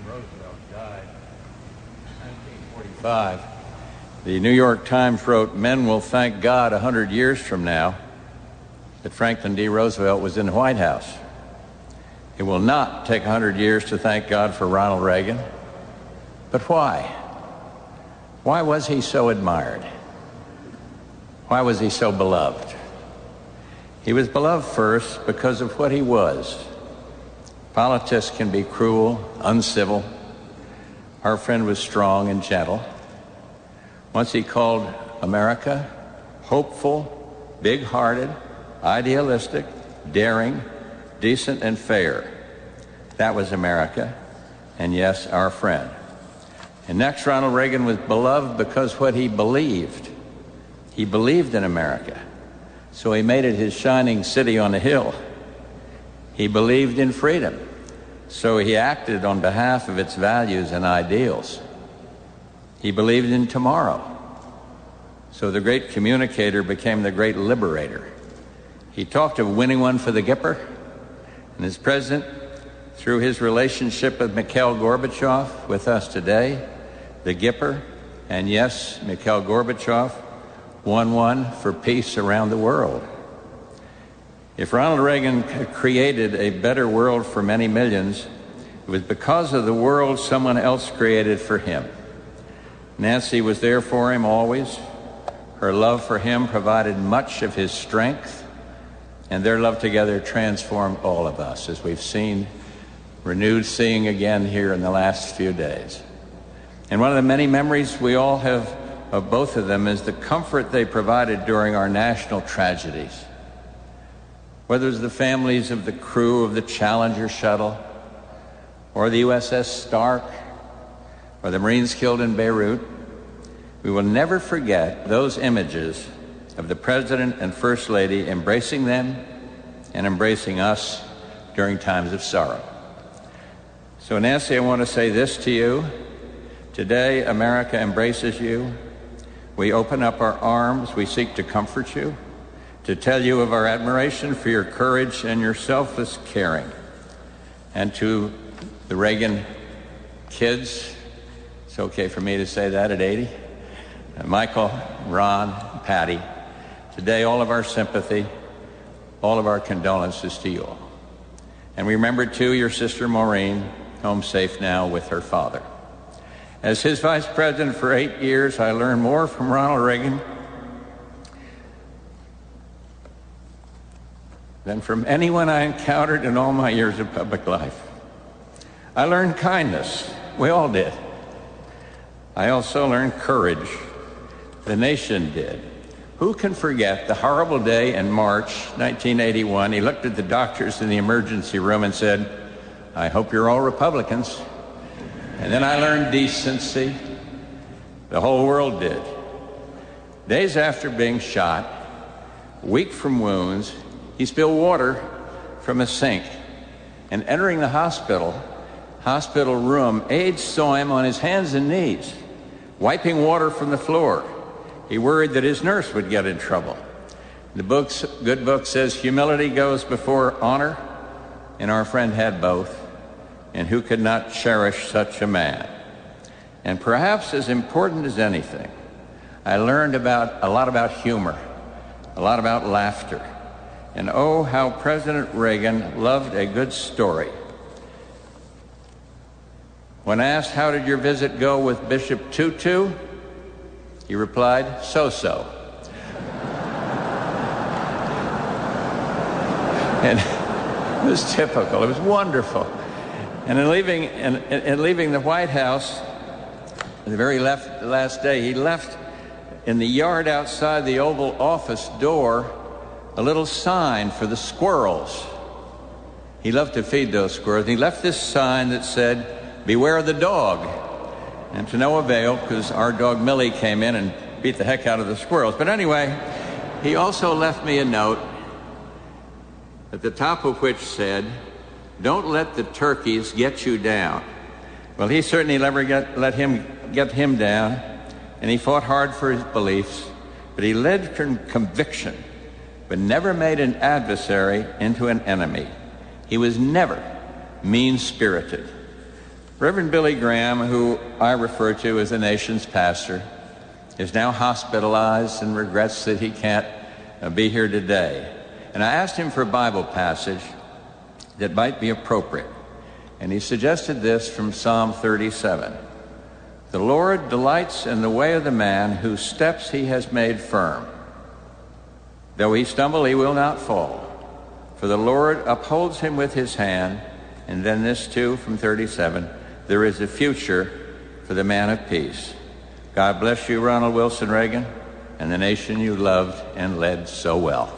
Roosevelt died in 1945, the New York Times wrote, "Men will thank God 100 years from now that Franklin D. Roosevelt was in the White House. It will not take 100 years to thank God for Ronald Reagan." But why? Why was he so admired? Why was he so beloved? He was beloved first because of what he was. Politics can be cruel, uncivil. Our friend was strong and gentle. Once he called America hopeful, big-hearted, idealistic, daring, decent, and fair. That was America, and yes, our friend. And next, Ronald Reagan was beloved because what he believed. He believed in America, so he made it his shining city on a hill. He believed in freedom, so he acted on behalf of its values and ideals. He believed in tomorrow, so the great communicator became the great liberator. He talked of winning one for the Gipper, and as president, through his relationship with Mikhail Gorbachev, with us today, the Gipper, and yes, Mikhail Gorbachev, won one for peace around the world. If Ronald Reagan created a better world for many millions, it was because of the world someone else created for him. Nancy was there for him always. Her love for him provided much of his strength, and their love together transformed all of us, as we've seen renewed seeing again here in the last few days. And one of the many memories we all have of both of them is the comfort they provided during our national tragedies. Whether it was the families of the crew of the Challenger shuttle, or the USS Stark, or the Marines killed in Beirut, we will never forget those images of the President and First Lady embracing them and embracing us during times of sorrow. So Nancy, I want to say this to you. Today, America embraces you. We open up our arms. We seek to comfort you, to tell you of our admiration for your courage and your selfless caring. And to the Reagan kids, it's okay for me to say that at 80, Michael, Ron, Patty, today all of our sympathy, all of our condolences to you all. And we remember too your sister Maureen, home safe now with her father. As his vice president for 8 years, I learned more from Ronald Reagan than from anyone I encountered in all my years of public life. I learned kindness. We all did. I also learned courage. The nation did. Who can forget the horrible day in March 1981? He looked at the doctors in the emergency room and said, "I hope you're all Republicans." And then I learned decency. The whole world did. Days after being shot, weak from wounds, he spilled water from a sink. And entering the hospital room, aides saw him on his hands and knees, wiping water from the floor. He worried that his nurse would get in trouble. The good book says humility goes before honor, and our friend had both. And who could not cherish such a man? And perhaps as important as anything, I learned a lot about humor, a lot about laughter. And oh, how President Reagan loved a good story. When asked, "How did your visit go with Bishop Tutu?" he replied, "So-so." And it was typical. It was wonderful. And in leaving the White House, the very last day, he left in the yard outside the Oval Office door a little sign for the squirrels. He loved to feed those squirrels. He left this sign that said, "Beware the dog." And to no avail, because our dog Millie came in and beat the heck out of the squirrels. But anyway, he also left me a note at the top of which said, "Don't let the turkeys get you down." Well, he certainly never let him get him down, and he fought hard for his beliefs, but he led from conviction, but never made an adversary into an enemy. He was never mean-spirited. Reverend Billy Graham, who I refer to as the nation's pastor, is now hospitalized and regrets that he can't be here today. And I asked him for a Bible passage that might be appropriate. And he suggested this from Psalm 37. The Lord delights in the way of the man whose steps he has made firm. Though he stumble, he will not fall. For the Lord upholds him with his hand. And then this too from 37. There is a future for the man of peace. God bless you, Ronald Wilson Reagan, and the nation you loved and led so well.